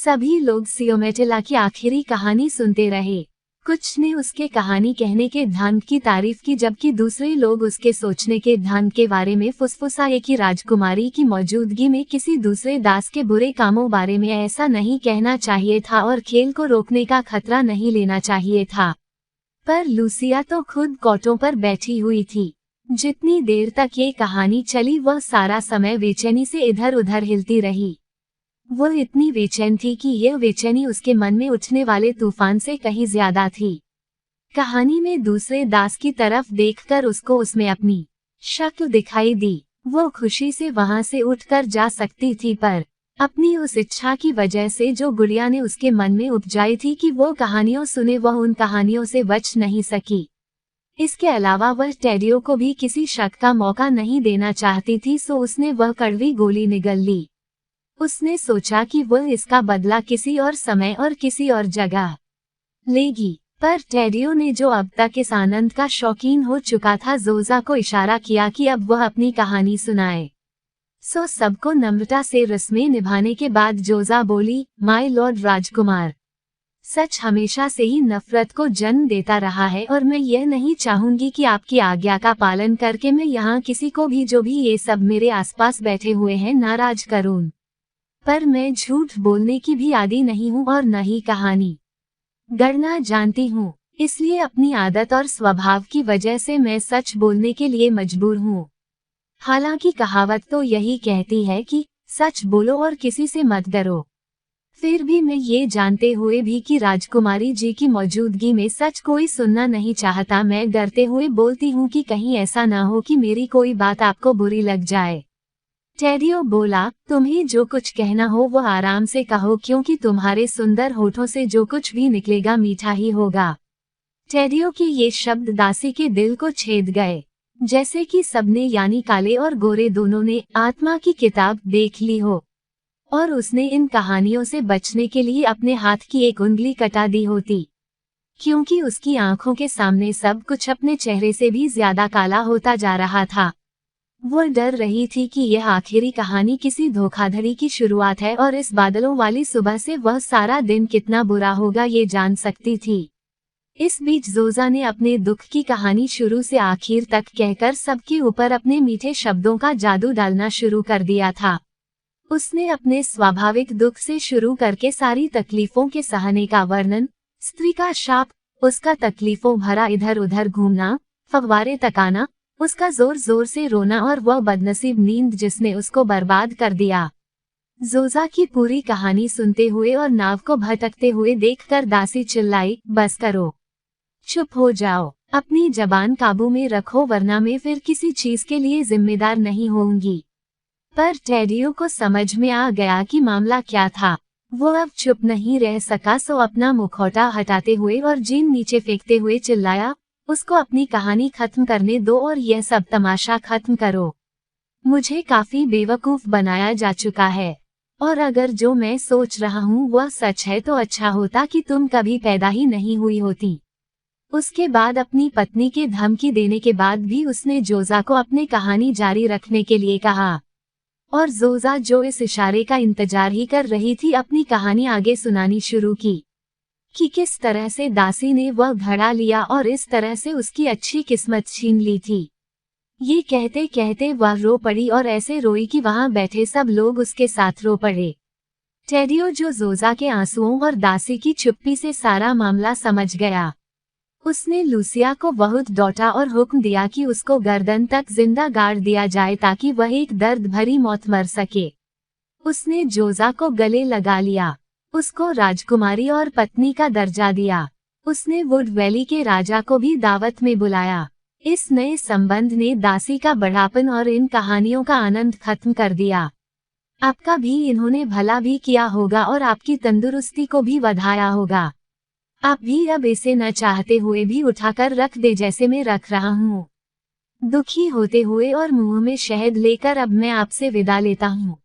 सभी लोग सियोमेटिला की आखिरी कहानी सुनते रहे। कुछ ने उसके कहानी कहने के ढंग की तारीफ की, जबकि दूसरे लोग उसके सोचने के ढंग के बारे में फुसफुसाए कि राजकुमारी की मौजूदगी में किसी दूसरे दास के बुरे कामों बारे में ऐसा नहीं कहना चाहिए था और खेल को रोकने का खतरा नहीं लेना चाहिए था। पर लूसिया तो खुद कोटों पर बैठी हुई थी। जितनी देर तक ये कहानी चली वह सारा समय बेचैनी से इधर उधर हिलती रही। वो इतनी बेचैन थी कि यह बेचैनी उसके मन में उठने वाले तूफान से कहीं ज्यादा थी। कहानी में दूसरे दास की तरफ देखकर उसको उसमें अपनी शक्ल दिखाई दी। वो खुशी से वहां से उठकर जा सकती थी, पर अपनी उस इच्छा की वजह से जो गुड़िया ने उसके मन में उपजाई थी कि वो कहानियों सुने, वह उन कहानियों से बच नहीं सकी। इसके अलावा वह टेडियो को भी किसी शक का मौका नहीं देना चाहती थी, सो उसने वह कड़वी गोली निगल ली। उसने सोचा कि वह इसका बदला किसी और समय और किसी और जगह लेगी, पर टेडियो ने, जो अब तक इस आनंद का शौकीन हो चुका था, जोजा को इशारा किया कि अब वह अपनी कहानी सुनाए। सो सबको नम्रता से रस्में निभाने के बाद जोजा बोली, माय लॉर्ड राजकुमार, सच हमेशा से ही नफरत को जन्म देता रहा है और मैं यह नहीं चाहूंगी कि आपकी आज्ञा का पालन करके मैं यहाँ किसी को भी, जो भी ये सब मेरे आसपास बैठे हुए हैं, नाराज करूं। पर मैं झूठ बोलने की भी आदी नहीं हूँ और न ही कहानी गढ़ना जानती हूँ, इसलिए अपनी आदत और स्वभाव की वजह से मैं सच बोलने के लिए मजबूर हूँ। हालांकि कहावत तो यही कहती है कि सच बोलो और किसी से मत डरो। फिर भी मैं ये जानते हुए भी कि राजकुमारी जी की मौजूदगी में सच कोई सुनना नहीं चाहता, मैं डरते हुए बोलती हूँ कि कहीं ऐसा ना हो कि मेरी कोई बात आपको बुरी लग जाए। टेडियो बोला, तुम्हें जो कुछ कहना हो वो आराम से कहो, क्योंकि तुम्हारे सुंदर होठों से जो कुछ भी निकलेगा मीठा ही होगा। टेडियो के ये शब्द दासी के दिल को छेद गए, जैसे कि सबने, यानी काले और गोरे दोनों ने, आत्मा की किताब देख ली हो और उसने इन कहानियों से बचने के लिए अपने हाथ की एक उंगली कटा दी होती, क्योंकि उसकी आंखों के सामने सब कुछ अपने चेहरे से भी ज्यादा काला होता जा रहा था। वो डर रही थी कि यह आखिरी कहानी किसी धोखाधड़ी की शुरुआत है और इस बादलों वाली सुबह से वह सारा दिन कितना बुरा होगा ये जान सकती थी। इस बीच जोजा ने अपने दुख की कहानी शुरू से आखिर तक कहकर सबके ऊपर अपने मीठे शब्दों का जादू डालना शुरू कर दिया था। उसने अपने स्वाभाविक दुख से शुरू करके सारी तकलीफों के सहने का वर्णन, स्त्री का शाप, उसका तकलीफों भरा इधर उधर घूमना, फव्वारे तकाना, उसका जोर जोर से रोना और वह बदनसीब नींद जिसने उसको बर्बाद कर दिया। जोजा की पूरी कहानी सुनते हुए और नाव को भटकते हुए देखकर दासी चिल्लाई, बस करो, चुप हो जाओ, अपनी जबान काबू में रखो, वरना मैं फिर किसी चीज के लिए जिम्मेदार नहीं होंगी। पर टेडियो को समझ में आ गया कि मामला क्या था। वो अब चुप नहीं रह सका, सो अपना मुखौटा हटाते हुए और जीन नीचे फेंकते हुए चिल्लाया, उसको अपनी कहानी खत्म करने दो और यह सब तमाशा खत्म करो। मुझे काफी बेवकूफ बनाया जा चुका है और अगर जो मैं सोच रहा हूँ वह सच है तो अच्छा होता कि तुम कभी पैदा ही नहीं हुई होती। उसके बाद अपनी पत्नी के धमकी देने के बाद भी उसने जोजा को अपनी कहानी जारी रखने के लिए कहा और जोजा, जो इस इशारे का इंतजार ही कर रही थी, अपनी कहानी आगे सुनानी शुरू की कि किस तरह से दासी ने वह घड़ा लिया और इस तरह से उसकी अच्छी किस्मत छीन ली थी। ये कहते कहते वह रो पड़ी और ऐसे रोई कि वहां बैठे सब लोग उसके साथ रो पड़े। टेडियो, जो जोजा के आंसुओं और दासी की चुप्पी से सारा मामला समझ गया, उसने लूसिया को बहुत डांटा और हुक्म दिया कि उसको गर्दन तक जिंदा गाड़ दिया जाए ताकि वह एक दर्द भरी मौत मर सके। उसने जोजा को गले लगा लिया, उसको राजकुमारी और पत्नी का दर्जा दिया। उसने वुड वैली के राजा को भी दावत में बुलाया। इस नए संबंध ने दासी का बढ़ापन और इन कहानियों का आनंद खत्म कर दिया। आपका भी इन्होंने भला भी किया होगा और आपकी तंदुरुस्ती को भी बढ़ाया होगा। आप भी अब इसे न चाहते हुए भी उठाकर रख दे जैसे मैं रख रहा हूँ। दुखी होते हुए और मुंह में शहद लेकर अब मैं आपसे विदा लेता हूँ।